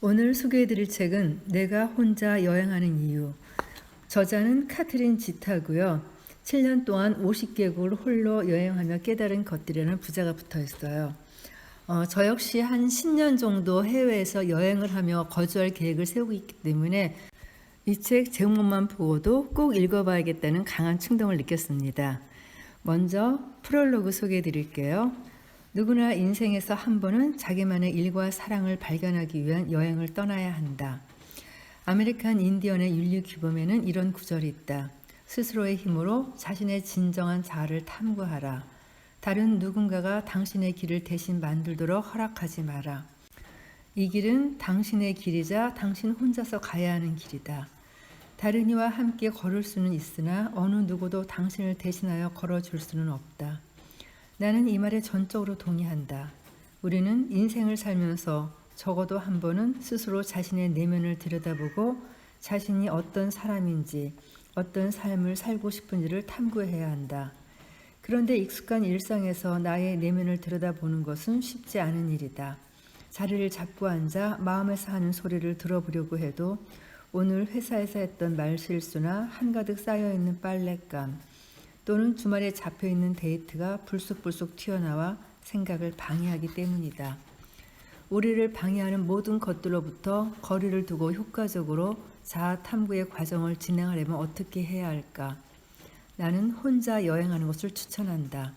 오늘 소개해드릴 책은 내가 혼자 여행하는 이유. 저자는 카트린 지타고요. 7년 동안 50개국을 홀로 여행하며 깨달은 것들이라는 부제가 붙어 있어요. 저 역시 한 10년 정도 해외에서 여행을 하며 거주할 계획을 세우고 있기 때문에 이 책 제목만 보고도 꼭 읽어봐야겠다는 강한 충동을 느꼈습니다. 먼저 프롤로그 소개해 드릴게요. 누구나 인생에서 한 번은 자기만의 일과 사랑을 발견하기 위한 여행을 떠나야 한다. 아메리칸 인디언의 윤리 규범에는 이런 구절이 있다. 스스로의 힘으로 자신의 진정한 자아를 탐구하라. 다른 누군가가 당신의 길을 대신 만들도록 허락하지 마라. 이 길은 당신의 길이자 당신 혼자서 가야 하는 길이다. 다른 이와 함께 걸을 수는 있으나 어느 누구도 당신을 대신하여 걸어줄 수는 없다. 나는 이 말에 전적으로 동의한다. 우리는 인생을 살면서 적어도 한 번은 스스로 자신의 내면을 들여다보고 자신이 어떤 사람인지, 어떤 삶을 살고 싶은지를 탐구해야 한다. 그런데 익숙한 일상에서 나의 내면을 들여다보는 것은 쉽지 않은 일이다. 자리를 잡고 앉아 마음에서 하는 소리를 들어보려고 해도 오늘 회사에서 했던 말실수나 한가득 쌓여있는 빨랫감, 또는 주말에 잡혀있는 데이트가 불쑥불쑥 튀어나와 생각을 방해하기 때문이다. 우리를 방해하는 모든 것들로부터 거리를 두고 효과적으로 자아 탐구의 과정을 진행하려면 어떻게 해야 할까? 나는 혼자 여행하는 것을 추천한다.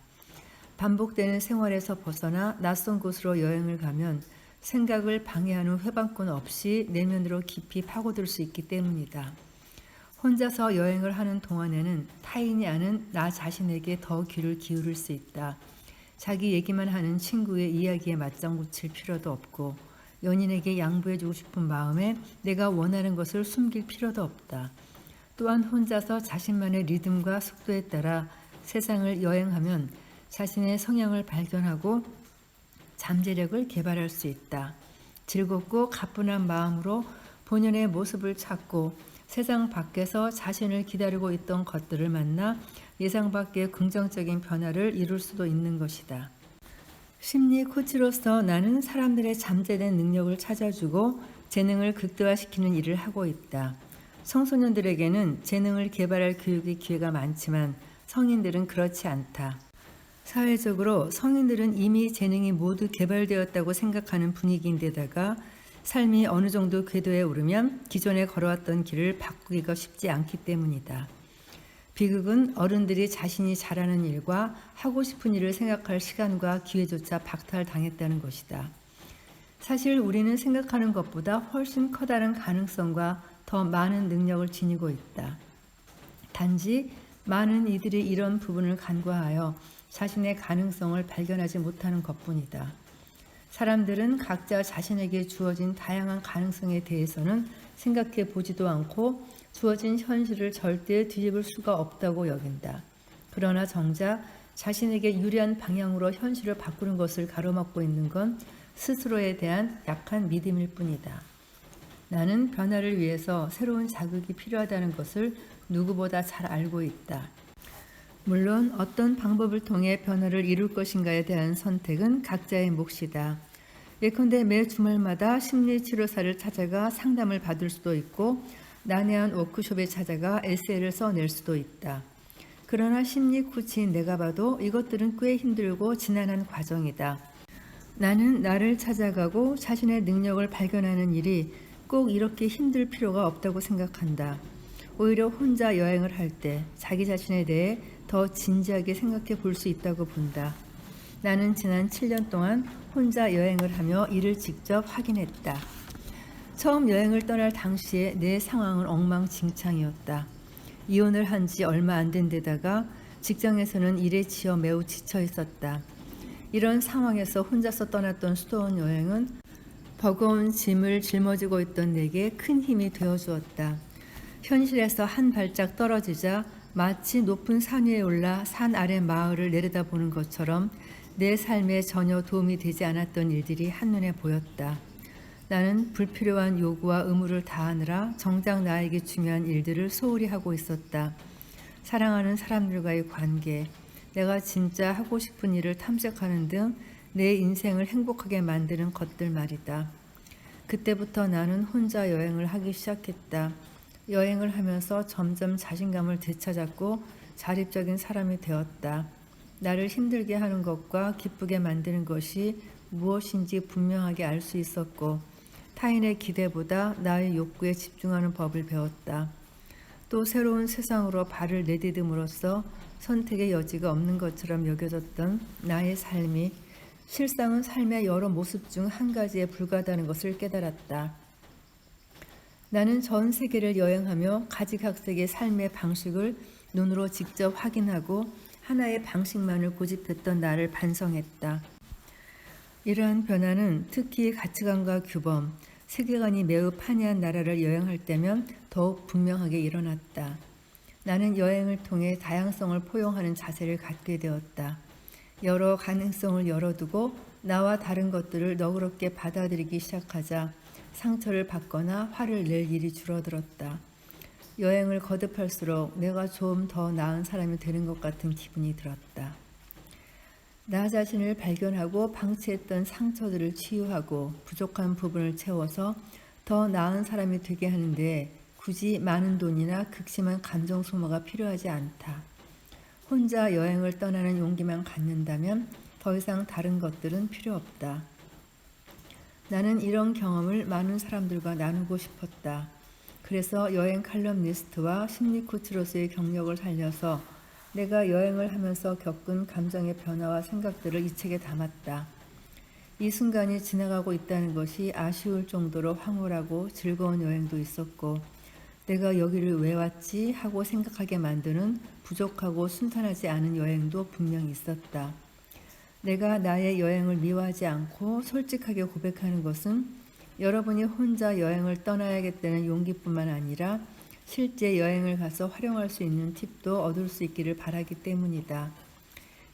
반복되는 생활에서 벗어나 낯선 곳으로 여행을 가면 생각을 방해하는 회방꾼 없이 내면으로 깊이 파고들 수 있기 때문이다. 혼자서 여행을 하는 동안에는 타인이 아는 나 자신에게 더 귀를 기울일 수 있다. 자기 얘기만 하는 친구의 이야기에 맞장구 칠 필요도 없고 연인에게 양보해주고 싶은 마음에 내가 원하는 것을 숨길 필요도 없다. 또한 혼자서 자신만의 리듬과 속도에 따라 세상을 여행하면 자신의 성향을 발견하고 잠재력을 개발할 수 있다. 즐겁고 가뿐한 마음으로 본연의 모습을 찾고 세상 밖에서 자신을 기다리고 있던 것들을 만나 예상 밖의 긍정적인 변화를 이룰 수도 있는 것이다. 심리 코치로서 나는 사람들의 잠재된 능력을 찾아주고 재능을 극대화시키는 일을 하고 있다. 청소년들에게는 재능을 개발할 교육의 기회가 많지만 성인들은 그렇지 않다. 사회적으로 성인들은 이미 재능이 모두 개발되었다고 생각하는 분위기인데다가 삶이 어느 정도 궤도에 오르면 기존에 걸어왔던 길을 바꾸기가 쉽지 않기 때문이다. 비극은 어른들이 자신이 잘하는 일과 하고 싶은 일을 생각할 시간과 기회조차 박탈당했다는 것이다. 사실 우리는 생각하는 것보다 훨씬 커다란 가능성과 더 많은 능력을 지니고 있다. 단지 많은 이들이 이런 부분을 간과하여 자신의 가능성을 발견하지 못하는 것뿐이다. 사람들은 각자 자신에게 주어진 다양한 가능성에 대해서는 생각해 보지도 않고 주어진 현실을 절대 뒤집을 수가 없다고 여긴다. 그러나 정작 자신에게 유리한 방향으로 현실을 바꾸는 것을 가로막고 있는 건 스스로에 대한 약한 믿음일 뿐이다. 나는 변화를 위해서 새로운 자극이 필요하다는 것을 누구보다 잘 알고 있다. 물론 어떤 방법을 통해 변화를 이룰 것인가에 대한 선택은 각자의 몫이다. 예컨대 매 주말마다 심리치료사를 찾아가 상담을 받을 수도 있고 난해한 워크숍에 찾아가 에세이를 써낼 수도 있다. 그러나 심리 코치인 내가 봐도 이것들은 꽤 힘들고 지난한 과정이다. 나는 나를 찾아가고 자신의 능력을 발견하는 일이 꼭 이렇게 힘들 필요가 없다고 생각한다. 오히려 혼자 여행을 할 때 자기 자신에 대해 더 진지하게 생각해 볼 수 있다고 본다. 나는 지난 7년 동안 혼자 여행을 하며 이를 직접 확인했다. 처음 여행을 떠날 당시에 내 상황은 엉망진창이었다. 이혼을 한 지 얼마 안 된 데다가 직장에서는 일에 지어 매우 지쳐 있었다. 이런 상황에서 혼자서 떠났던 수도원 여행은 버거운 짐을 짊어지고 있던 내게 큰 힘이 되어주었다. 현실에서 한 발짝 떨어지자 마치 높은 산 위에 올라 산 아래 마을을 내려다보는 것처럼 내 삶에 전혀 도움이 되지 않았던 일들이 한눈에 보였다. 나는 불필요한 요구와 의무를 다하느라 정작 나에게 중요한 일들을 소홀히 하고 있었다. 사랑하는 사람들과의 관계, 내가 진짜 하고 싶은 일을 탐색하는 등 내 인생을 행복하게 만드는 것들 말이다. 그때부터 나는 혼자 여행을 하기 시작했다. 여행을 하면서 점점 자신감을 되찾았고 자립적인 사람이 되었다. 나를 힘들게 하는 것과 기쁘게 만드는 것이 무엇인지 분명하게 알 수 있었고 타인의 기대보다 나의 욕구에 집중하는 법을 배웠다. 또 새로운 세상으로 발을 내디듬으로써 선택의 여지가 없는 것처럼 여겨졌던 나의 삶이 실상은 삶의 여러 모습 중 한 가지에 불과하다는 것을 깨달았다. 나는 전 세계를 여행하며 가지각색의 삶의 방식을 눈으로 직접 확인하고 하나의 방식만을 고집했던 나를 반성했다. 이러한 변화는 특히 가치관과 규범, 세계관이 매우 판이한 나라를 여행할 때면 더욱 분명하게 일어났다. 나는 여행을 통해 다양성을 포용하는 자세를 갖게 되었다. 여러 가능성을 열어두고 나와 다른 것들을 너그럽게 받아들이기 시작하자 상처를 받거나 화를 낼 일이 줄어들었다. 여행을 거듭할수록 내가 좀 더 나은 사람이 되는 것 같은 기분이 들었다. 나 자신을 발견하고 방치했던 상처들을 치유하고 부족한 부분을 채워서 더 나은 사람이 되게 하는데 굳이 많은 돈이나 극심한 감정 소모가 필요하지 않다. 혼자 여행을 떠나는 용기만 갖는다면 더 이상 다른 것들은 필요 없다. 나는 이런 경험을 많은 사람들과 나누고 싶었다. 그래서 여행 칼럼니스트와 심리 코치로서의 경력을 살려서 내가 여행을 하면서 겪은 감정의 변화와 생각들을 이 책에 담았다. 이 순간이 지나가고 있다는 것이 아쉬울 정도로 황홀하고 즐거운 여행도 있었고 내가 여기를 왜 왔지 하고 생각하게 만드는 부족하고 순탄하지 않은 여행도 분명히 있었다. 내가 나의 여행을 미워하지 않고 솔직하게 고백하는 것은 여러분이 혼자 여행을 떠나야겠다는 용기뿐만 아니라 실제 여행을 가서 활용할 수 있는 팁도 얻을 수 있기를 바라기 때문이다.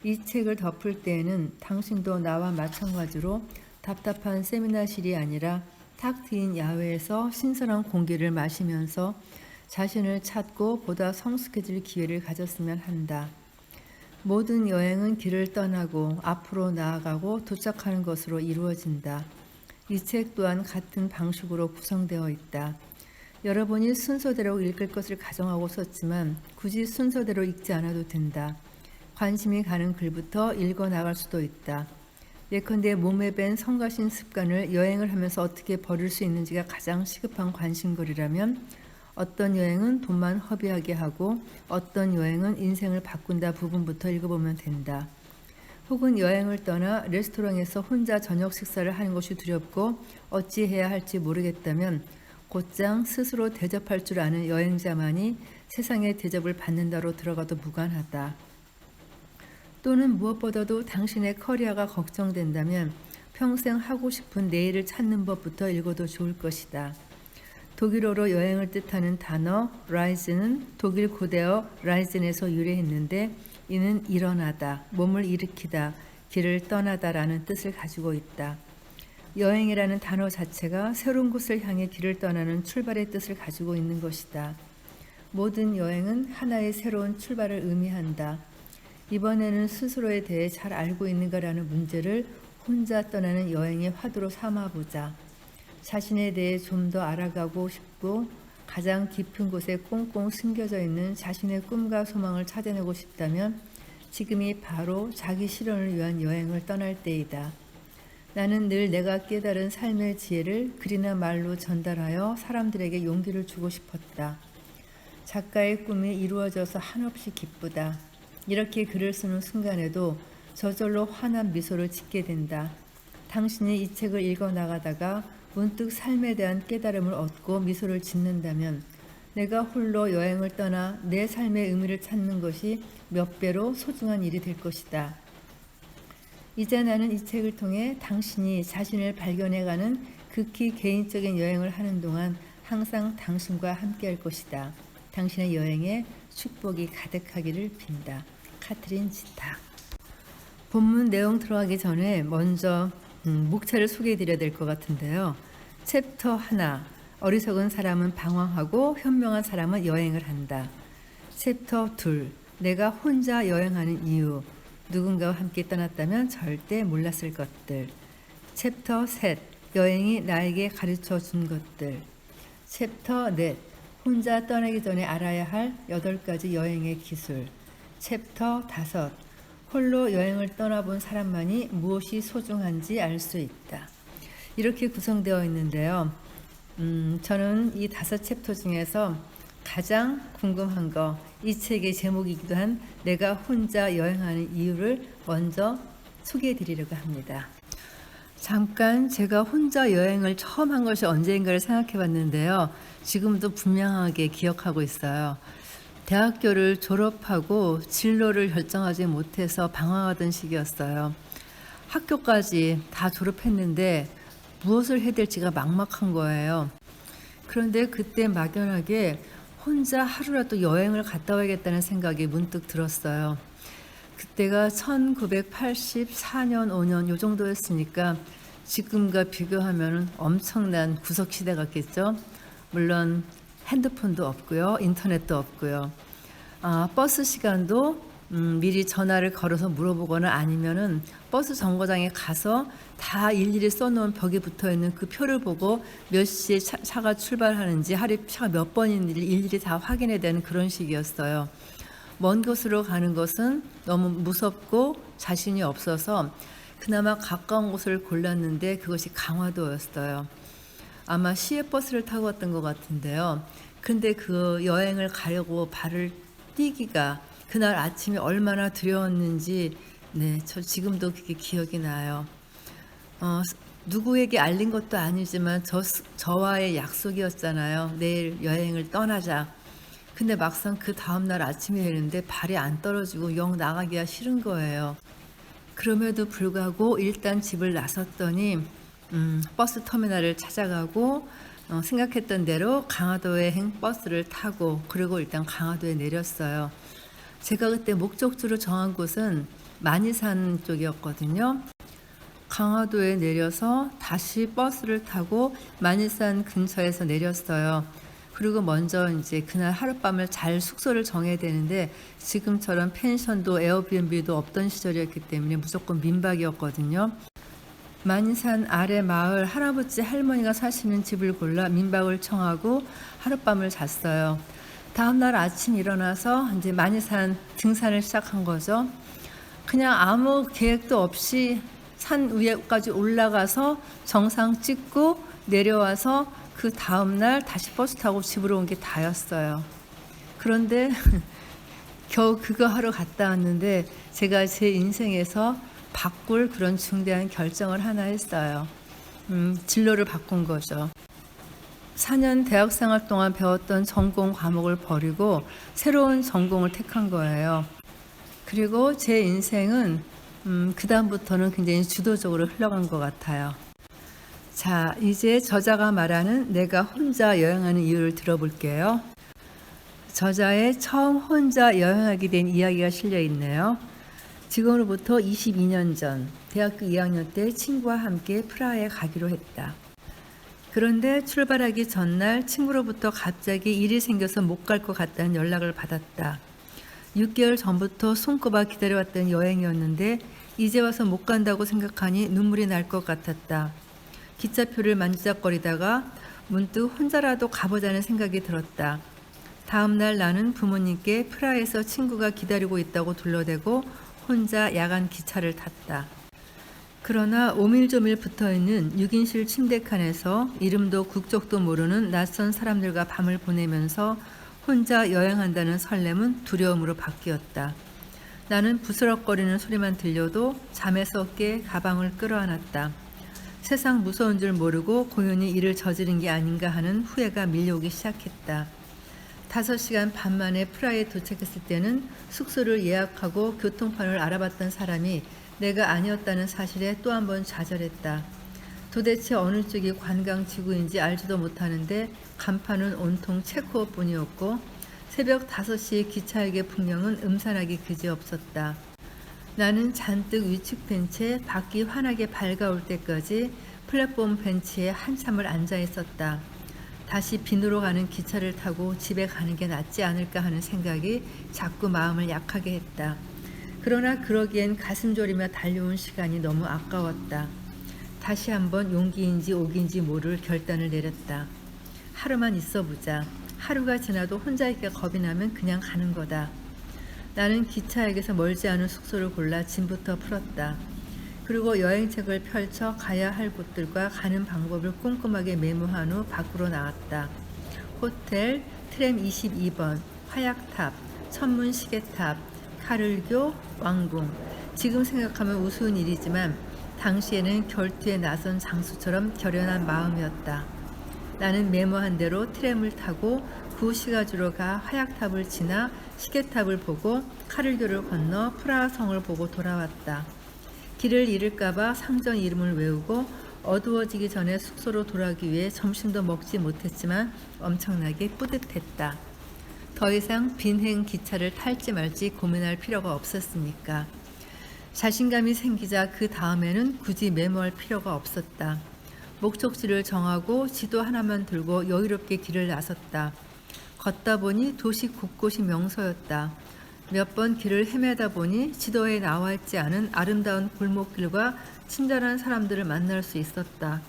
이 책을 덮을 때에는 당신도 나와 마찬가지로 답답한 세미나실이 아니라 탁 트인 야외에서 신선한 공기를 마시면서 자신을 찾고 보다 성숙해질 기회를 가졌으면 한다. 모든 여행은 길을 떠나고 앞으로 나아가고 도착하는 것으로 이루어진다. 이 책 또한 같은 방식으로 구성되어 있다. 여러분이 순서대로 읽을 것을 가정하고 썼지만 굳이 순서대로 읽지 않아도 된다. 관심이 가는 글부터 읽어 나갈 수도 있다. 예컨대 몸에 밴 성가신 습관을 여행을 하면서 어떻게 버릴 수 있는지가 가장 시급한 관심거리라면 어떤 여행은 돈만 허비하게 하고 어떤 여행은 인생을 바꾼다 부분부터 읽어보면 된다. 혹은 여행을 떠나 레스토랑에서 혼자 저녁 식사를 하는 것이 두렵고 어찌해야 할지 모르겠다면 곧장 스스로 대접할 줄 아는 여행자만이 세상의 대접을 받는다로 들어가도 무관하다. 또는 무엇보다도 당신의 커리어가 걱정된다면 평생 하고 싶은 내일을 찾는 법부터 읽어도 좋을 것이다. 독일어로 여행을 뜻하는 단어 라이즈는 독일 고대어 라이즌에서 유래했는데 이는 일어나다, 몸을 일으키다, 길을 떠나다라는 뜻을 가지고 있다. 여행이라는 단어 자체가 새로운 곳을 향해 길을 떠나는 출발의 뜻을 가지고 있는 것이다. 모든 여행은 하나의 새로운 출발을 의미한다. 이번에는 스스로에 대해 잘 알고 있는가라는 문제를 혼자 떠나는 여행의 화두로 삼아보자. 자신에 대해 좀 더 알아가고 싶고 가장 깊은 곳에 꽁꽁 숨겨져 있는 자신의 꿈과 소망을 찾아내고 싶다면 지금이 바로 자기 실현을 위한 여행을 떠날 때이다. 나는 늘 내가 깨달은 삶의 지혜를 글이나 말로 전달하여 사람들에게 용기를 주고 싶었다. 작가의 꿈이 이루어져서 한없이 기쁘다. 이렇게 글을 쓰는 순간에도 저절로 환한 미소를 짓게 된다. 당신이 이 책을 읽어 나가다가 문득 삶에 대한 깨달음을 얻고 미소를 짓는다면 내가 홀로 여행을 떠나 내 삶의 의미를 찾는 것이 몇 배로 소중한 일이 될 것이다. 이제 나는 이 책을 통해 당신이 자신을 발견해가는 극히 개인적인 여행을 하는 동안 항상 당신과 함께 할 것이다. 당신의 여행에 축복이 가득하기를 빈다. 카트린 지타. 본문 내용 들어가기 전에 먼저 목차를 소개해 드려야 될 것 같은데요. 챕터 1. 어리석은 사람은 방황하고 현명한 사람은 여행을 한다. 챕터 2. 내가 혼자 여행하는 이유. 누군가와 함께 떠났다면 절대 몰랐을 것들. 챕터 3. 여행이 나에게 가르쳐 준 것들. 챕터 넷. 혼자 떠나기 전에 알아야 할 8가지 여행의 기술. 챕터 다섯. 홀로 여행을 떠나본 사람만이 무엇이 소중한지 알 수 있다. 이렇게 구성되어 있는데요. 저는 이 5챕터 중에서 가장 궁금한 거, 이 책의 제목이기도 한 내가 혼자 여행하는 이유를 먼저 소개해 드리려고 합니다. 잠깐 제가 혼자 여행을 처음 한 것이 언제인가를 생각해 봤는데요. 지금도 분명하게 기억하고 있어요. 대학교를 졸업하고 진로를 결정하지 못해서 방황하던 시기였어요. 학교까지 다 졸업했는데 무엇을 해야 될지가 막막한 거예요. 그런데 그때 막연하게 혼자 하루라도 여행을 갔다 와야겠다는 생각이 문득 들었어요. 그때가 1984년, 5년 요 정도였으니까 지금과 비교하면 엄청난 구석시대 같겠죠. 물론 핸드폰도 없고요. 인터넷도 없고요. 버스 시간도 미리 전화를 걸어서 물어보거나 아니면은 버스 정거장에 가서 다 일일이 써놓은 벽에 붙어있는 그 표를 보고 몇 시에 차가 출발하는지 하루에 차가 몇 번인지 일일이 다 확인해야 되는 그런 시기였어요. 먼 곳으로 가는 것은 너무 무섭고 자신이 없어서 그나마 가까운 곳을 골랐는데 그것이 강화도였어요. 아마 시외버스를 타고 왔던 것 같은데요. 근데 그 여행을 가려고 발을 띄기가 그날 아침에 얼마나 두려웠는지 저 지금도 그게 기억이 나요. 누구에게 알린 것도 아니지만 저와의 약속이었잖아요. 내일 여행을 떠나자. 근데 막상 그 다음날 아침이 되는데 발이 안 떨어지고 영 나가기가 싫은 거예요. 그럼에도 불구하고 일단 집을 나섰더니 버스 터미널을 찾아가고 생각했던 대로 강화도에 버스를 타고 그리고 일단 강화도에 내렸어요. 제가 그때 목적지로 정한 곳은 만이산 쪽이었거든요. 강화도에 내려서 다시 버스를 타고 만이산 근처에서 내렸어요. 그리고 먼저 이제 그날 하룻밤을 잘 숙소를 정해야 되는데 지금처럼 펜션도 에어비앤비도 없던 시절이었기 때문에 무조건 민박이었거든요. 만이산 아래 마을 할아버지 할머니가 사시는 집을 골라 민박을 청하고 하룻밤을 잤어요. 다음날 아침 일어나서 이제 만이산 등산을 시작한 거죠. 그냥 아무 계획도 없이 산 위에까지 올라가서 정상 찍고 내려와서 그 다음날 다시 버스 타고 집으로 온 게 다였어요. 그런데 겨우 그거 하러 갔다 왔는데 제가 제 인생에서 바꿀 그런 중대한 결정을 하나 했어요. 진로를 바꾼 거죠. 4년 대학생활 동안 배웠던 전공 과목을 버리고 새로운 전공을 택한 거예요. 그리고 제 인생은 그 다음부터는 굉장히 주도적으로 흘러간 것 같아요. 자, 이제 저자가 말하는 내가 혼자 여행하는 이유를 들어볼게요. 저자의 처음 혼자 여행하게 된 이야기가 실려 있네요. 지금으로부터 22년 전 대학교 2학년 때 친구와 함께 프라하에 가기로 했다. 그런데 출발하기 전날 친구로부터 갑자기 일이 생겨서 못 갈 것 같다는 연락을 받았다. 6개월 전부터 손꼽아 기다려왔던 여행이었는데 이제 와서 못 간다고 생각하니 눈물이 날 것 같았다. 기차표를 만지작거리다가 문득 혼자라도 가보자는 생각이 들었다. 다음날 나는 부모님께 프라하에서 친구가 기다리고 있다고 둘러대고 혼자 야간 기차를 탔다. 그러나 오밀조밀 붙어있는 6인실 침대칸에서 이름도 국적도 모르는 낯선 사람들과 밤을 보내면서 혼자 여행한다는 설렘은 두려움으로 바뀌었다. 나는 부스럭거리는 소리만 들려도 잠에서 깨 가방을 끌어안았다. 세상 무서운 줄 모르고 공연히 일을 저지른 게 아닌가 하는 후회가 밀려오기 시작했다. 5시간 반 만에 프라하에 도착했을 때는 숙소를 예약하고 교통편을 알아봤던 사람이 내가 아니었다는 사실에 또 한 번 좌절했다. 도대체 어느 쪽이 관광지구인지 알지도 못하는데 간판은 온통 체코어뿐이었고 새벽 5시의 기차역의 풍경은 음산하기 그지없었다. 나는 잔뜩 위축된 채 밖이 환하게 밝아올 때까지 플랫폼 벤치에 한참을 앉아 있었다. 다시 빈으로 가는 기차를 타고 집에 가는 게 낫지 않을까 하는 생각이 자꾸 마음을 약하게 했다. 그러나 그러기엔 가슴 졸이며 달려온 시간이 너무 아까웠다. 다시 한번 용기인지 오기인지 모를 결단을 내렸다. 하루만 있어보자. 하루가 지나도 혼자 있기가 겁이 나면 그냥 가는 거다. 나는 기차역에서 멀지 않은 숙소를 골라 짐부터 풀었다. 그리고 여행책을 펼쳐 가야 할 곳들과 가는 방법을 꼼꼼하게 메모한 후 밖으로 나왔다. 호텔, 트램 22번, 화약탑, 천문시계탑, 카를교, 왕궁. 지금 생각하면 우스운 일이지만 당시에는 결투에 나선 장수처럼 결연한 마음이었다. 나는 메모한 대로 트램을 타고 구시가주로 가 화약탑을 지나 시계탑을 보고 카를교를 건너 프라하 성을 보고 돌아왔다. 길을 잃을까봐 상점 이름을 외우고 어두워지기 전에 숙소로 돌아가기 위해 점심도 먹지 못했지만 엄청나게 뿌듯했다. 더 이상 빈행 기차를 탈지 말지 고민할 필요가 없었으니까. 자신감이 생기자 그 다음에는 굳이 메모할 필요가 없었다. 목적지를 정하고 지도 하나만 들고 여유롭게 길을 나섰다. 걷다 보니 도시 곳곳이 명소였다. 몇 번 길을 헤매다 보니 지도에 나와 있지 않은 아름다운 골목길과 친절한 사람들을 만날 수 있었다.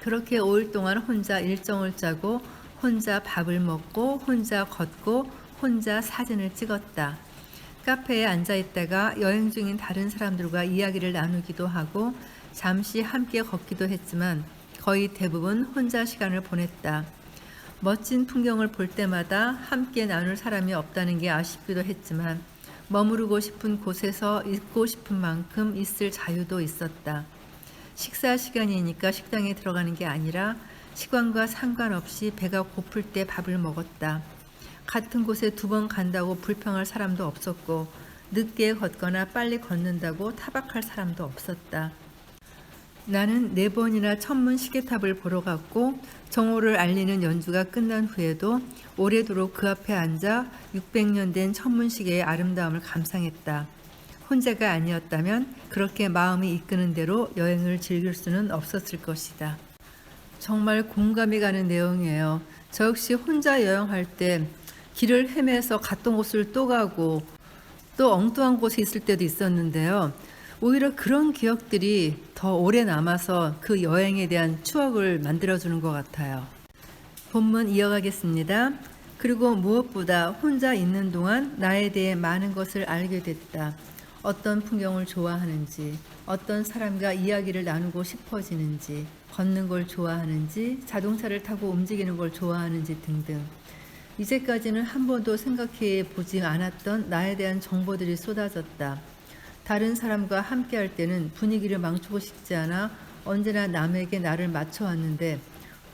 그렇게 5일 동안 혼자 일정을 짜고 혼자 밥을 먹고 혼자 걷고 혼자 사진을 찍었다. 카페에 앉아 있다가 여행 중인 다른 사람들과 이야기를 나누기도 하고 잠시 함께 걷기도 했지만 거의 대부분 혼자 시간을 보냈다. 멋진 풍경을 볼 때마다 함께 나눌 사람이 없다는 게 아쉽기도 했지만 머무르고 싶은 곳에서 있고 싶은 만큼 있을 자유도 있었다. 식사 시간이니까 식당에 들어가는 게 아니라 시간과 상관없이 배가 고플 때 밥을 먹었다. 같은 곳에 2번 간다고 불평할 사람도 없었고 늦게 걷거나 빨리 걷는다고 타박할 사람도 없었다. 나는 4번이나 천문 시계탑을 보러 갔고 정오를 알리는 연주가 끝난 후에도 오래도록 그 앞에 앉아 600년 된 천문시계의 아름다움을 감상했다. 혼자가 아니었다면 그렇게 마음이 이끄는 대로 여행을 즐길 수는 없었을 것이다. 정말 공감이 가는 내용이에요. 저 역시 혼자 여행할 때 길을 헤매서 갔던 곳을 또 가고 또 엉뚱한 곳에 있을 때도 있었는데요. 오히려 그런 기억들이 더 오래 남아서 그 여행에 대한 추억을 만들어주는 것 같아요. 본문 이어가겠습니다. 그리고 무엇보다 혼자 있는 동안 나에 대해 많은 것을 알게 됐다. 어떤 풍경을 좋아하는지, 어떤 사람과 이야기를 나누고 싶어지는지, 걷는 걸 좋아하는지, 자동차를 타고 움직이는 걸 좋아하는지 등등. 이제까지는 한 번도 생각해 보지 않았던 나에 대한 정보들이 쏟아졌다. 다른 사람과 함께 할 때는 분위기를 망치고 싶지 않아 언제나 남에게 나를 맞춰왔는데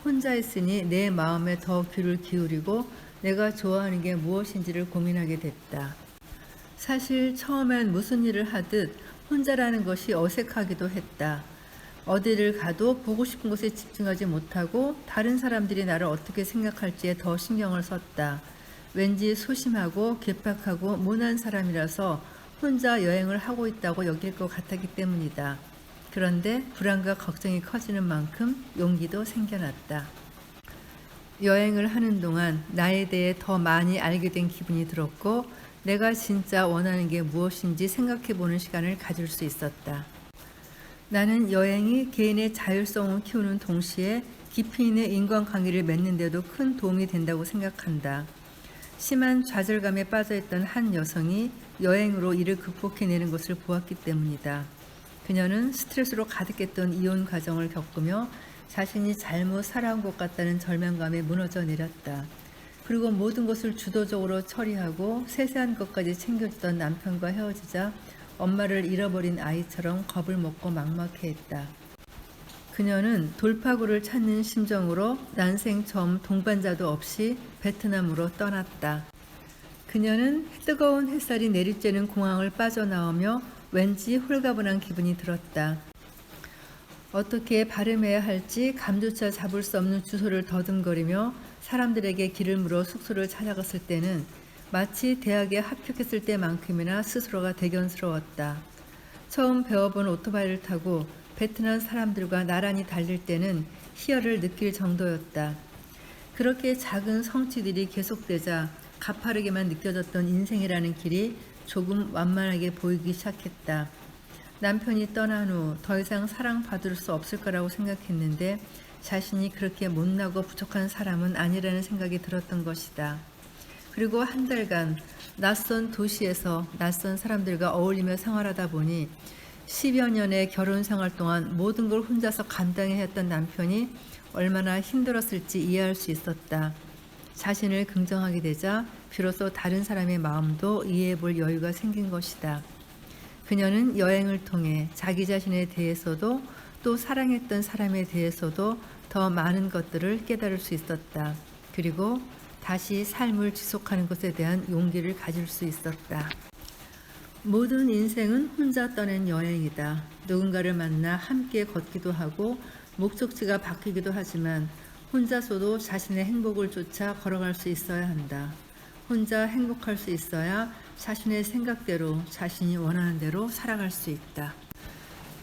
혼자 있으니 내 마음에 더 귀를 기울이고 내가 좋아하는 게 무엇인지를 고민하게 됐다. 사실 처음엔 무슨 일을 하듯 혼자라는 것이 어색하기도 했다. 어디를 가도 보고 싶은 곳에 집중하지 못하고 다른 사람들이 나를 어떻게 생각할지에 더 신경을 썼다. 왠지 소심하고 괴팍하고 모난 사람이라서 혼자 여행을 하고 있다고 여길 것 같았기 때문이다. 그런데 불안과 걱정이 커지는 만큼 용기도 생겨났다. 여행을 하는 동안 나에 대해 더 많이 알게 된 기분이 들었고 내가 진짜 원하는 게 무엇인지 생각해 보는 시간을 가질 수 있었다. 나는 여행이 개인의 자율성을 키우는 동시에 깊이 있는 인간관계를 맺는 데도 큰 도움이 된다고 생각한다. 심한 좌절감에 빠져있던 한 여성이 여행으로 이를 극복해내는 것을 보았기 때문이다. 그녀는 스트레스로 가득했던 이혼 과정을 겪으며 자신이 잘못 살아온 것 같다는 절망감에 무너져 내렸다. 그리고 모든 것을 주도적으로 처리하고 세세한 것까지 챙겨주던 남편과 헤어지자 엄마를 잃어버린 아이처럼 겁을 먹고 막막해했다. 그녀는 돌파구를 찾는 심정으로 난생 처음 동반자도 없이 베트남으로 떠났다. 그녀는 뜨거운 햇살이 내리쬐는 공항을 빠져나오며 왠지 홀가분한 기분이 들었다. 어떻게 발음해야 할지 감조차 잡을 수 없는 주소를 더듬거리며 사람들에게 길을 물어 숙소를 찾아갔을 때는 마치 대학에 합격했을 때만큼이나 스스로가 대견스러웠다. 처음 배워본 오토바이를 타고 베트남 사람들과 나란히 달릴 때는 희열을 느낄 정도였다. 그렇게 작은 성취들이 계속되자 가파르게만 느껴졌던 인생이라는 길이 조금 완만하게 보이기 시작했다. 남편이 떠난 후 더 이상 사랑받을 수 없을 거라고 생각했는데 자신이 그렇게 못나고 부족한 사람은 아니라는 생각이 들었던 것이다. 그리고 한 달간 낯선 도시에서 낯선 사람들과 어울리며 생활하다 보니 10여 년의 결혼 생활 동안 모든 걸 혼자서 감당해야 했던 남편이 얼마나 힘들었을지 이해할 수 있었다. 자신을 긍정하게 되자 비로소 다른 사람의 마음도 이해해 볼 여유가 생긴 것이다. 그녀는 여행을 통해 자기 자신에 대해서도 또 사랑했던 사람에 대해서도 더 많은 것들을 깨달을 수 있었다. 그리고 다시 삶을 지속하는 것에 대한 용기를 가질 수 있었다. 모든 인생은 혼자 떠낸 여행이다. 누군가를 만나 함께 걷기도 하고 목적지가 바뀌기도 하지만 혼자서도 자신의 행복을 쫓아 걸어갈 수 있어야 한다. 혼자 행복할 수 있어야 자신의 생각대로 자신이 원하는 대로 살아갈 수 있다.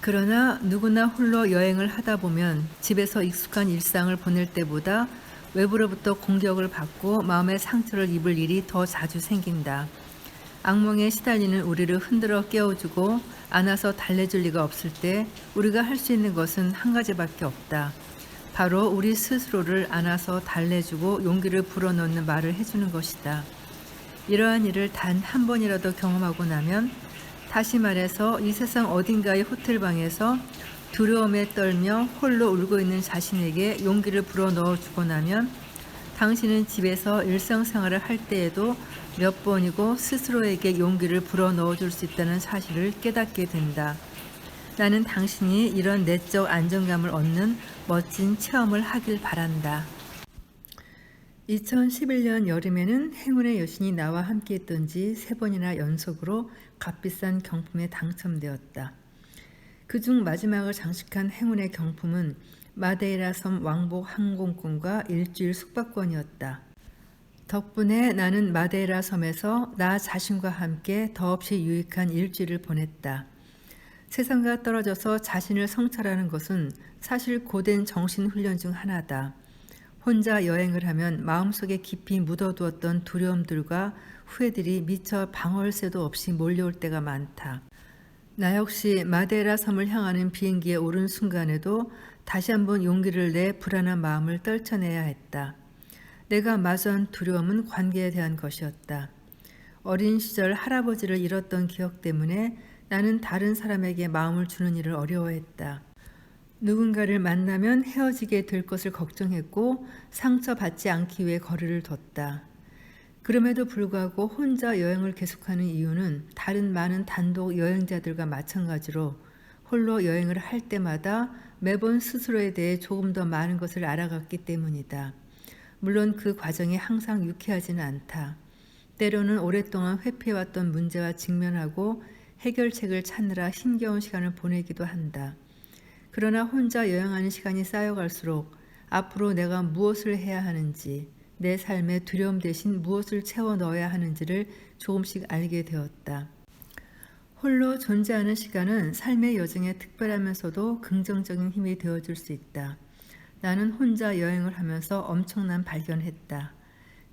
그러나 누구나 홀로 여행을 하다 보면 집에서 익숙한 일상을 보낼 때보다 외부로부터 공격을 받고 마음의 상처를 입을 일이 더 자주 생긴다. 악몽에 시달리는 우리를 흔들어 깨워주고 안아서 달래줄 리가 없을 때 우리가 할 수 있는 것은 한 가지밖에 없다. 바로 우리 스스로를 안아서 달래주고 용기를 불어넣는 말을 해주는 것이다. 이러한 일을 단 한 번이라도 경험하고 나면 다시 말해서 이 세상 어딘가의 호텔방에서 두려움에 떨며 홀로 울고 있는 자신에게 용기를 불어넣어 주고 나면 당신은 집에서 일상생활을 할 때에도 몇 번이고 스스로에게 용기를 불어넣어 줄 수 있다는 사실을 깨닫게 된다. 나는 당신이 이런 내적 안정감을 얻는 멋진 체험을 하길 바란다. 2011년 여름에는 행운의 여신이 나와 함께 했던 지 3번이나 연속으로 값비싼 경품에 당첨되었다. 그중 마지막을 장식한 행운의 경품은 마데이라 섬 왕복 항공권과 일주일 숙박권이었다. 덕분에 나는 마데이라 섬에서 나 자신과 함께 더없이 유익한 일주일을 보냈다. 세상과 떨어져서 자신을 성찰하는 것은 사실 고된 정신훈련 중 하나다. 혼자 여행을 하면 마음속에 깊이 묻어두었던 두려움들과 후회들이 미처 방어할 새도 없이 몰려올 때가 많다. 나 역시 마데이라 섬을 향하는 비행기에 오른 순간에도 다시 한번 용기를 내 불안한 마음을 떨쳐내야 했다. 내가 마주한 두려움은 관계에 대한 것이었다. 어린 시절 할아버지를 잃었던 기억 때문에 나는 다른 사람에게 마음을 주는 일을 어려워했다. 누군가를 만나면 헤어지게 될 것을 걱정했고 상처받지 않기 위해 거리를 뒀다. 그럼에도 불구하고 혼자 여행을 계속하는 이유는 다른 많은 단독 여행자들과 마찬가지로 홀로 여행을 할 때마다 매번 스스로에 대해 조금 더 많은 것을 알아갔기 때문이다. 물론 그 과정이 항상 유쾌하지는 않다. 때로는 오랫동안 회피해왔던 문제와 직면하고 해결책을 찾느라 힘겨운 시간을 보내기도 한다. 그러나 혼자 여행하는 시간이 쌓여갈수록 앞으로 내가 무엇을 해야 하는지, 내 삶에 두려움 대신 무엇을 채워 넣어야 하는지를 조금씩 알게 되었다. 홀로 존재하는 시간은 삶의 여정에 특별하면서도 긍정적인 힘이 되어줄 수 있다. 나는 혼자 여행을 하면서 엄청난 발견했다.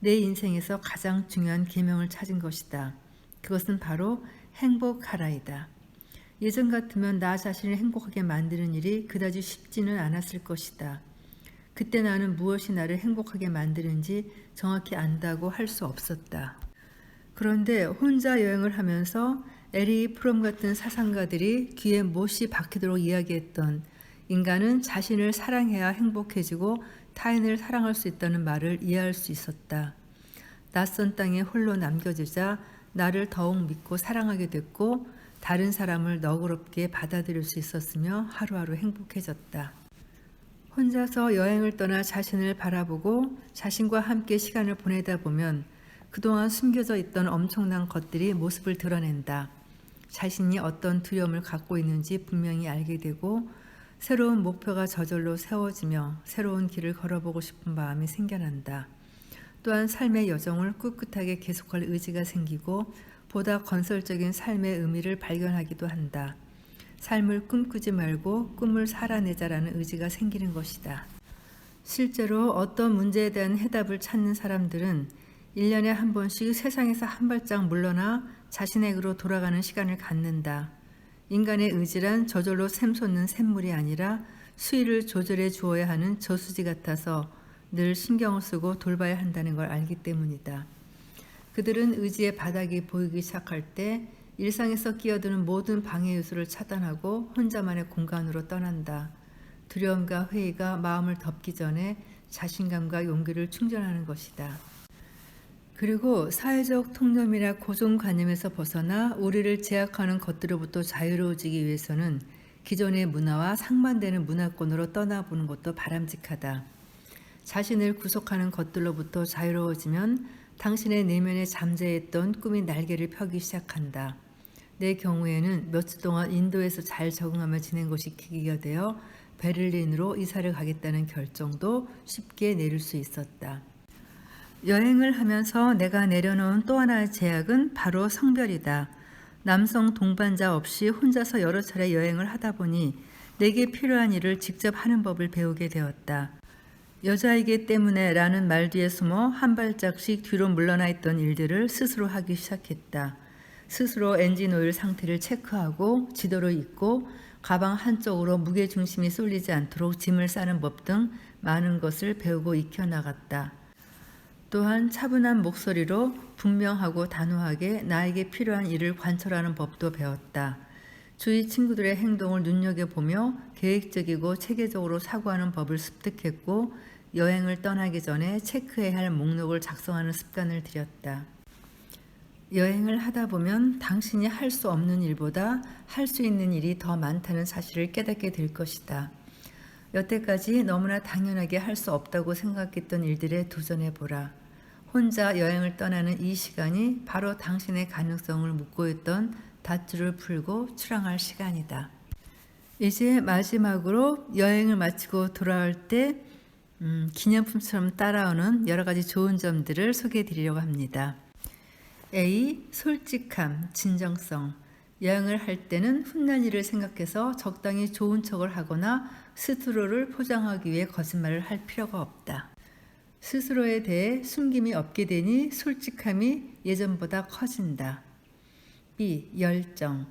내 인생에서 가장 중요한 계명을 찾은 것이다. 그것은 바로 행복하라이다. 예전 같으면 나 자신을 행복하게 만드는 일이 그다지 쉽지는 않았을 것이다. 그때 나는 무엇이 나를 행복하게 만드는지 정확히 안다고 할 수 없었다. 그런데 혼자 여행을 하면서 에리 프롬 같은 사상가들이 귀에 못이 박히도록 이야기했던 인간은 자신을 사랑해야 행복해지고 타인을 사랑할 수 있다는 말을 이해할 수 있었다. 낯선 땅에 홀로 남겨지자 나를 더욱 믿고 사랑하게 됐고 다른 사람을 너그럽게 받아들일 수 있었으며 하루하루 행복해졌다. 혼자서 여행을 떠나 자신을 바라보고 자신과 함께 시간을 보내다 보면 그동안 숨겨져 있던 엄청난 것들이 모습을 드러낸다. 자신이 어떤 두려움을 갖고 있는지 분명히 알게 되고 새로운 목표가 저절로 세워지며 새로운 길을 걸어보고 싶은 마음이 생겨난다. 또한 삶의 여정을 꿋꿋하게 계속할 의지가 생기고 보다 건설적인 삶의 의미를 발견하기도 한다. 삶을 꿈꾸지 말고 꿈을 살아내자라는 의지가 생기는 것이다. 실제로 어떤 문제에 대한 해답을 찾는 사람들은 1년에 한 번씩 세상에서 한 발짝 물러나 자신에게로 돌아가는 시간을 갖는다. 인간의 의지란 저절로 샘솟는 샘물이 아니라 수위를 조절해 주어야 하는 저수지 같아서 늘 신경을 쓰고 돌봐야 한다는 걸 알기 때문이다. 그들은 의지의 바닥이 보이기 시작할 때 일상에서 끼어드는 모든 방해 요소를 차단하고 혼자만의 공간으로 떠난다. 두려움과 회의가 마음을 덮기 전에 자신감과 용기를 충전하는 것이다. 그리고 사회적 통념이나 고정관념에서 벗어나 우리를 제약하는 것들로부터 자유로워지기 위해서는 기존의 문화와 상반되는 문화권으로 떠나보는 것도 바람직하다. 자신을 구속하는 것들로부터 자유로워지면 당신의 내면에 잠재했던 꿈이 날개를 펴기 시작한다. 내 경우에는 몇 주 동안 인도에서 잘 적응하며 지낸 것이 계기가 되어 베를린으로 이사를 가겠다는 결정도 쉽게 내릴 수 있었다. 여행을 하면서 내가 내려놓은 또 하나의 제약은 바로 성별이다. 남성 동반자 없이 혼자서 여러 차례 여행을 하다 보니 내게 필요한 일을 직접 하는 법을 배우게 되었다. 여자이기 때문에 라는 말 뒤에 숨어 한 발짝씩 뒤로 물러나 있던 일들을 스스로 하기 시작했다. 스스로 엔진 오일 상태를 체크하고 지도를 읽고 가방 한쪽으로 무게중심이 쏠리지 않도록 짐을 싸는 법 등 많은 것을 배우고 익혀나갔다. 또한 차분한 목소리로 분명하고 단호하게 나에게 필요한 일을 관철하는 법도 배웠다. 주위 친구들의 행동을 눈여겨보며 계획적이고 체계적으로 사고하는 법을 습득했고 여행을 떠나기 전에 체크해야 할 목록을 작성하는 습관을 들였다. 여행을 하다 보면 당신이 할 수 없는 일보다 할 수 있는 일이 더 많다는 사실을 깨닫게 될 것이다. 여태까지 너무나 당연하게 할 수 없다고 생각했던 일들에 도전해보라. 혼자 여행을 떠나는 이 시간이 바로 당신의 가능성을 묻고 있던 닷줄을 풀고 출항할 시간이다. 이제 마지막으로 여행을 마치고 돌아올 때 기념품처럼 따라오는 여러 가지 좋은 점들을 소개해 드리려고 합니다. A. 솔직함, 진정성. 여행을 할 때는 훗날 일을 생각해서 적당히 좋은 척을 하거나 스스로를 포장하기 위해 거짓말을 할 필요가 없다. 스스로에 대해 숨김이 없게 되니 솔직함이 예전보다 커진다. B. 열정.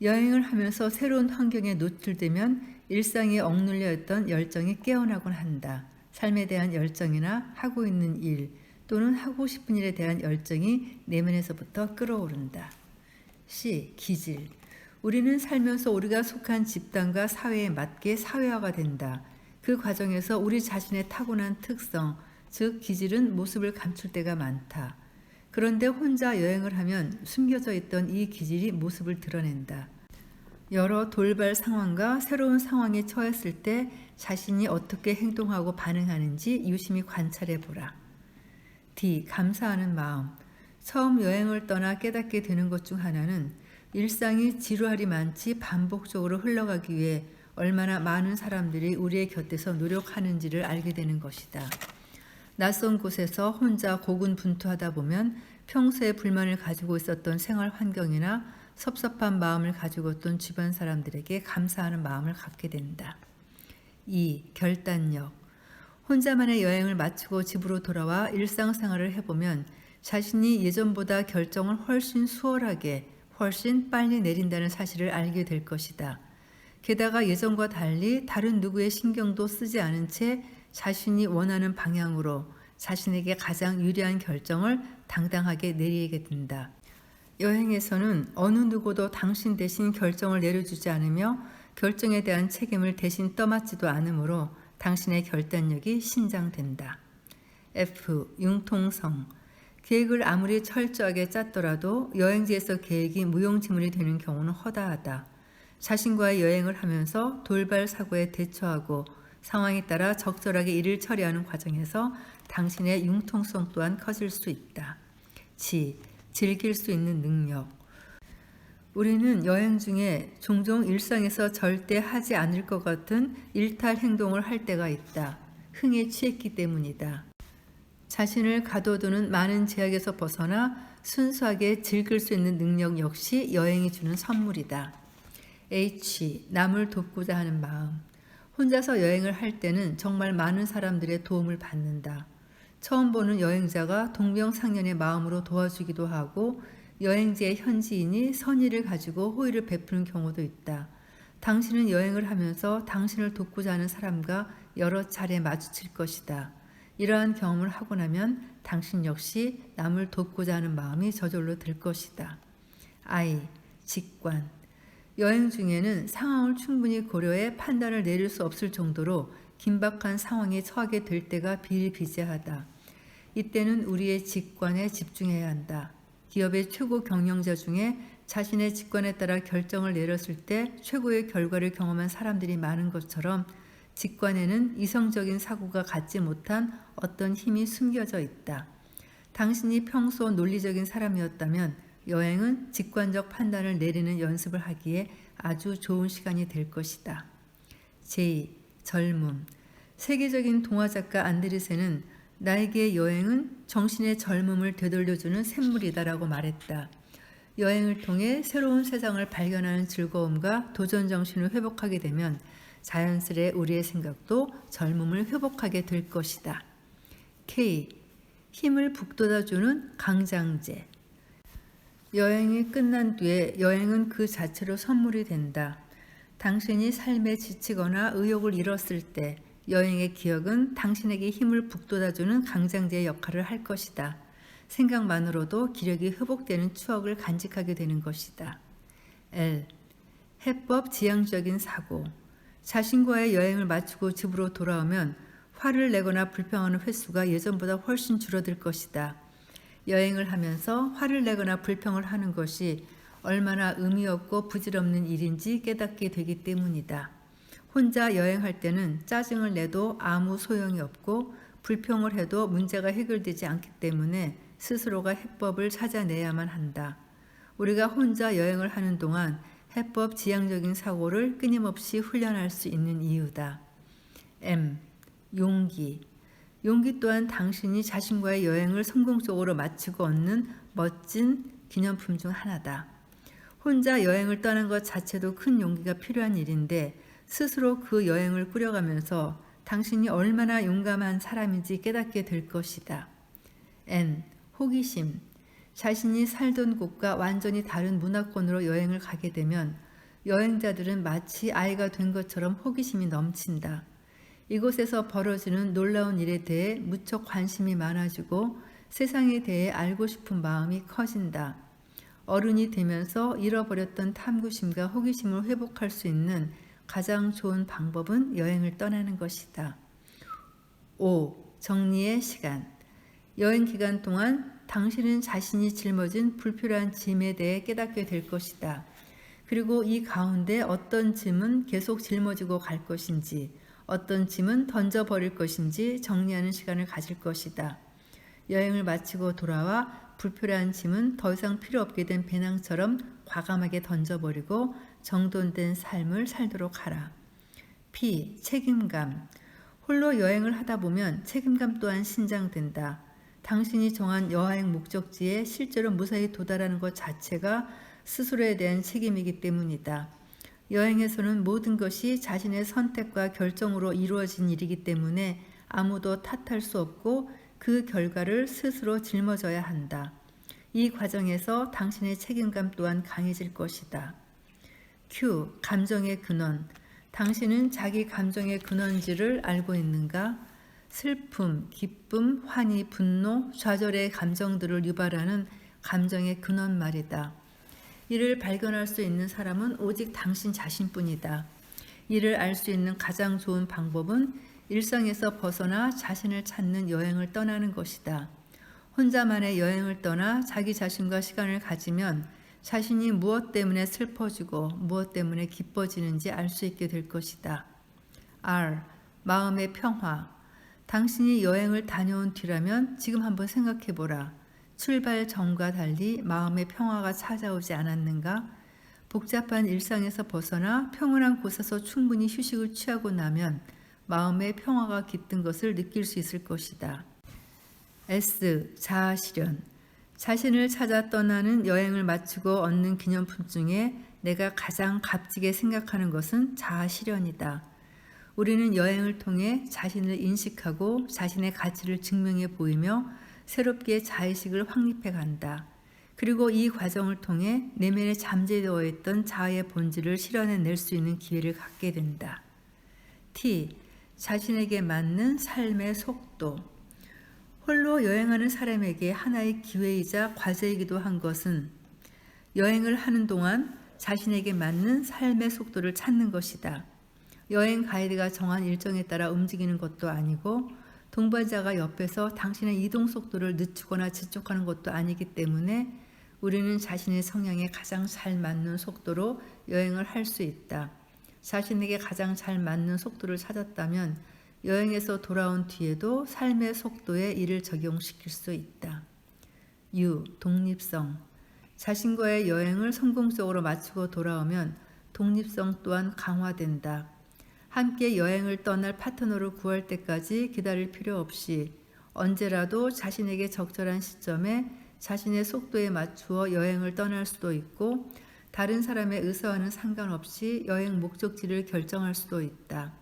여행을 하면서 새로운 환경에 노출되면 일상에 억눌려 있던 열정이 깨어나곤 한다. 삶에 대한 열정이나 하고 있는 일 또는 하고 싶은 일에 대한 열정이 내면에서부터 끌어오른다. C. 기질. 우리는 살면서 우리가 속한 집단과 사회에 맞게 사회화가 된다. 그 과정에서 우리 자신의 타고난 특성, 즉 기질은 모습을 감출 때가 많다. 그런데 혼자 여행을 하면 숨겨져 있던 이 기질이 모습을 드러낸다. 여러 돌발 상황과 새로운 상황에 처했을 때 자신이 어떻게 행동하고 반응하는지 유심히 관찰해 보라. D. 감사하는 마음. 처음 여행을 떠나 깨닫게 되는 것 중 하나는 일상이 지루할이 많지 반복적으로 흘러가기 위해 얼마나 많은 사람들이 우리의 곁에서 노력하는지를 알게 되는 것이다. 낯선 곳에서 혼자 고군분투하다 보면 평소에 불만을 가지고 있었던 생활 환경이나 섭섭한 마음을 가지고 있던 주변 사람들에게 감사하는 마음을 갖게 된다. 2. 결단력. 혼자만의 여행을 마치고 집으로 돌아와 일상생활을 해보면 자신이 예전보다 결정을 훨씬 수월하게, 훨씬 빨리 내린다는 사실을 알게 될 것이다. 게다가 예전과 달리 다른 누구의 신경도 쓰지 않은 채 자신이 원하는 방향으로 자신에게 가장 유리한 결정을 당당하게 내리게 된다. 여행에서는 어느 누구도 당신 대신 결정을 내려주지 않으며 결정에 대한 책임을 대신 떠맡지도 않으므로 당신의 결단력이 신장된다. F. 융통성. 계획을 아무리 철저하게 짰더라도 여행지에서 계획이 무용지물이 되는 경우는 허다하다. 자신과의 여행을 하면서 돌발 사고에 대처하고 상황에 따라 적절하게 일을 처리하는 과정에서 당신의 융통성 또한 커질 수 있다. G. 즐길 수 있는 능력. 우리는 여행 중에 종종 일상에서 절대 하지 않을 것 같은 일탈 행동을 할 때가 있다. 흥에 취했기 때문이다. 자신을 가둬두는 많은 제약에서 벗어나 순수하게 즐길 수 있는 능력 역시 여행이 주는 선물이다. H. 남을 돕고자 하는 마음. 혼자서 여행을 할 때는 정말 많은 사람들의 도움을 받는다. 처음 보는 여행자가 동병상련의 마음으로 도와주기도 하고 여행지의 현지인이 선의를 가지고 호의를 베푸는 경우도 있다. 당신은 여행을 하면서 당신을 돕고자 하는 사람과 여러 차례 마주칠 것이다. 이러한 경험을 하고 나면 당신 역시 남을 돕고자 하는 마음이 저절로 들 것이다. I. 직관. 여행 중에는 상황을 충분히 고려해 판단을 내릴 수 없을 정도로 긴박한 상황에 처하게 될 때가 비일비재하다. 이때는 우리의 직관에 집중해야 한다. 기업의 최고 경영자 중에 자신의 직관에 따라 결정을 내렸을 때 최고의 결과를 경험한 사람들이 많은 것처럼 직관에는 이성적인 사고가 갖지 못한 어떤 힘이 숨겨져 있다. 당신이 평소 논리적인 사람이었다면 여행은 직관적 판단을 내리는 연습을 하기에 아주 좋은 시간이 될 것이다. 제2. 젊음. 세계적인 동화작가 안드리세는 나에게 여행은 정신의 젊음을 되돌려주는 샘물이다라고 말했다. 여행을 통해 새로운 세상을 발견하는 즐거움과 도전 정신을 회복하게 되면 자연스레 우리의 생각도 젊음을 회복하게 될 것이다. K. 힘을 북돋아주는 강장제. 여행이 끝난 뒤에 여행은 그 자체로 선물이 된다. 당신이 삶에 지치거나 의욕을 잃었을 때 여행의 기억은 당신에게 힘을 북돋아주는 강장제의 역할을 할 것이다. 생각만으로도 기력이 회복되는 추억을 간직하게 되는 것이다. L. 해법 지향적인 사고. 자신과의 여행을 마치고 집으로 돌아오면 화를 내거나 불평하는 횟수가 예전보다 훨씬 줄어들 것이다. 여행을 하면서 화를 내거나 불평을 하는 것이 얼마나 의미 없고 부질없는 일인지 깨닫게 되기 때문이다. 혼자 여행할 때는 짜증을 내도 아무 소용이 없고 불평을 해도 문제가 해결되지 않기 때문에 스스로가 해법을 찾아내야만 한다. 우리가 혼자 여행을 하는 동안 해법 지향적인 사고를 끊임없이 훈련할 수 있는 이유다. M. 용기. 용기 또한 당신이 자신과의 여행을 성공적으로 마치고 얻는 멋진 기념품 중 하나다. 혼자 여행을 떠난 것 자체도 큰 용기가 필요한 일인데 스스로 그 여행을 꾸려가면서 당신이 얼마나 용감한 사람인지 깨닫게 될 것이다. N. 호기심. 자신이 살던 곳과 완전히 다른 문화권으로 여행을 가게 되면 여행자들은 마치 아이가 된 것처럼 호기심이 넘친다. 이곳에서 벌어지는 놀라운 일에 대해 무척 관심이 많아지고 세상에 대해 알고 싶은 마음이 커진다. 어른이 되면서 잃어버렸던 탐구심과 호기심을 회복할 수 있는 가장 좋은 방법은 여행을 떠나는 것이다. 5. 정리의 시간. 여행 기간 동안 당신은 자신이 짊어진 불필요한 짐에 대해 깨닫게 될 것이다. 그리고 이 가운데 어떤 짐은 계속 짊어지고 갈 것인지, 어떤 짐은 던져버릴 것인지 정리하는 시간을 가질 것이다. 여행을 마치고 돌아와 불필요한 짐은 더 이상 필요 없게 된 배낭처럼 과감하게 던져버리고 정돈된 삶을 살도록 하라. P. 책임감. 홀로 여행을 하다 보면 책임감 또한 신장된다. 당신이 정한 여행 목적지에 실제로 무사히 도달하는 것 자체가 스스로에 대한 책임이기 때문이다. 여행에서는 모든 것이 자신의 선택과 결정으로 이루어진 일이기 때문에 아무도 탓할 수 없고 그 결과를 스스로 짊어져야 한다. 이 과정에서 당신의 책임감 또한 강해질 것이다. Q. 감정의 근원. 당신은 자기 감정의 근원지를 알고 있는가? 슬픔, 기쁨, 환희, 분노, 좌절의 감정들을 유발하는 감정의 근원 말이다. 이를 발견할 수 있는 사람은 오직 당신 자신뿐이다. 이를 알 수 있는 가장 좋은 방법은 일상에서 벗어나 자신을 찾는 여행을 떠나는 것이다. 혼자만의 여행을 떠나 자기 자신과 시간을 가지면 자신이 무엇 때문에 슬퍼지고 무엇 때문에 기뻐지는지 알 수 있게 될 것이다. R. 마음의 평화. 당신이 여행을 다녀온 뒤라면 지금 한번 생각해보라. 출발 전과 달리 마음의 평화가 찾아오지 않았는가? 복잡한 일상에서 벗어나 평온한 곳에서 충분히 휴식을 취하고 나면 마음의 평화가 깃든 것을 느낄 수 있을 것이다. S. 자아실현. 자신을 찾아 떠나는 여행을 마치고 얻는 기념품 중에 내가 가장 값지게 생각하는 것은 자아실현이다. 우리는 여행을 통해 자신을 인식하고 자신의 가치를 증명해 보이며 새롭게 자의식을 확립해 간다. 그리고 이 과정을 통해 내면에 잠재되어 있던 자아의 본질을 실현해낼 수 있는 기회를 갖게 된다. T. 자신에게 맞는 삶의 속도. 홀로 여행하는 사람에게 하나의 기회이자 과제이기도 한 것은 여행을 하는 동안 자신에게 맞는 삶의 속도를 찾는 것이다. 여행 가이드가 정한 일정에 따라 움직이는 것도 아니고 동반자가 옆에서 당신의 이동 속도를 늦추거나 재촉하는 것도 아니기 때문에 우리는 자신의 성향에 가장 잘 맞는 속도로 여행을 할 수 있다. 자신에게 가장 잘 맞는 속도를 찾았다면 여행에서 돌아온 뒤에도 삶의 속도에 이를 적용시킬 수 있다. U. 독립성. 자신과의 여행을 성공적으로 마치고 돌아오면 독립성 또한 강화된다. 함께 여행을 떠날 파트너를 구할 때까지 기다릴 필요 없이 언제라도 자신에게 적절한 시점에 자신의 속도에 맞추어 여행을 떠날 수도 있고 다른 사람의 의사와는 상관없이 여행 목적지를 결정할 수도 있다.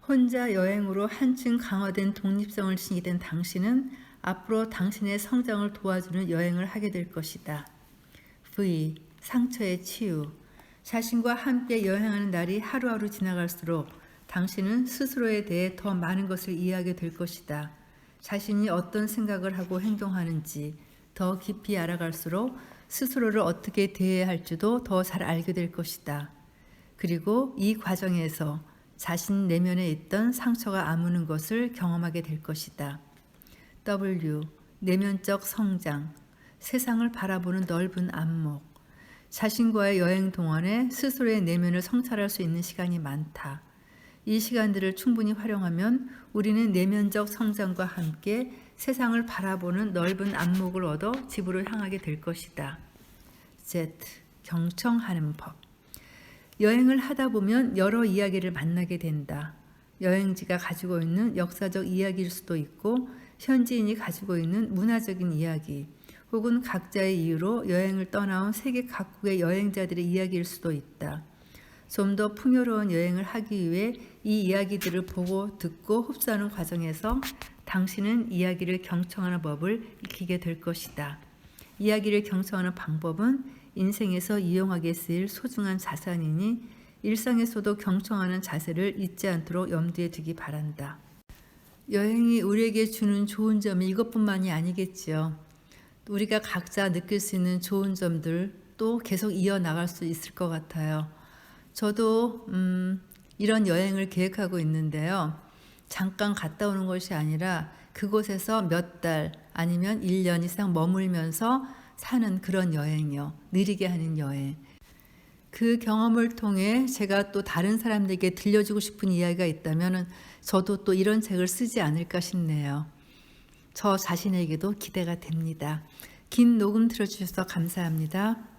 혼자 여행으로 한층 강화된 독립성을 지니게 된 당신은 앞으로 당신의 성장을 도와주는 여행을 하게 될 것이다. V. 상처의 치유. 자신과 함께 여행하는 날이 하루하루 지나갈수록 당신은 스스로에 대해 더 많은 것을 이해하게 될 것이다. 자신이 어떤 생각을 하고 행동하는지 더 깊이 알아갈수록 스스로를 어떻게 대해야 할지도 더 잘 알게 될 것이다. 그리고 이 과정에서 자신 내면에 있던 상처가 아무는 것을 경험하게 될 것이다. W. 내면적 성장. 세상을 바라보는 넓은 안목. 자신과의 여행 동안에 스스로의 내면을 성찰할 수 있는 시간이 많다. 이 시간들을 충분히 활용하면 우리는 내면적 성장과 함께 세상을 바라보는 넓은 안목을 얻어 집으로 향하게 될 것이다. Z. 경청하는 법. 여행을 하다 보면 여러 이야기를 만나게 된다. 여행지가 가지고 있는 역사적 이야기일 수도 있고 현지인이 가지고 있는 문화적인 이야기 혹은 각자의 이유로 여행을 떠나온 세계 각국의 여행자들의 이야기일 수도 있다. 좀 더 풍요로운 여행을 하기 위해 이 이야기들을 보고 듣고 흡수하는 과정에서 당신은 이야기를 경청하는 법을 익히게 될 것이다. 이야기를 경청하는 방법은 인생에서 이용하게 쓰일 소중한 자산이니 일상에서도 경청하는 자세를 잊지 않도록 염두에 두기 바란다. 여행이 우리에게 주는 좋은 점이 이것뿐만이 아니겠지요. 우리가 각자 느낄 수 있는 좋은 점들 또 계속 이어나갈 수 있을 것 같아요. 저도 이런 여행을 계획하고 있는데요. 잠깐 갔다 오는 것이 아니라 그곳에서 몇 달 아니면 1년 이상 머물면서 사는 그런 여행이요. 느리게 하는 여행. 그 경험을 통해 제가 또 다른 사람들에게 들려주고 싶은 이야기가 있다면 저도 또 이런 책을 쓰지 않을까 싶네요. 저 자신에게도 기대가 됩니다. 긴 녹음 들어주셔서 감사합니다.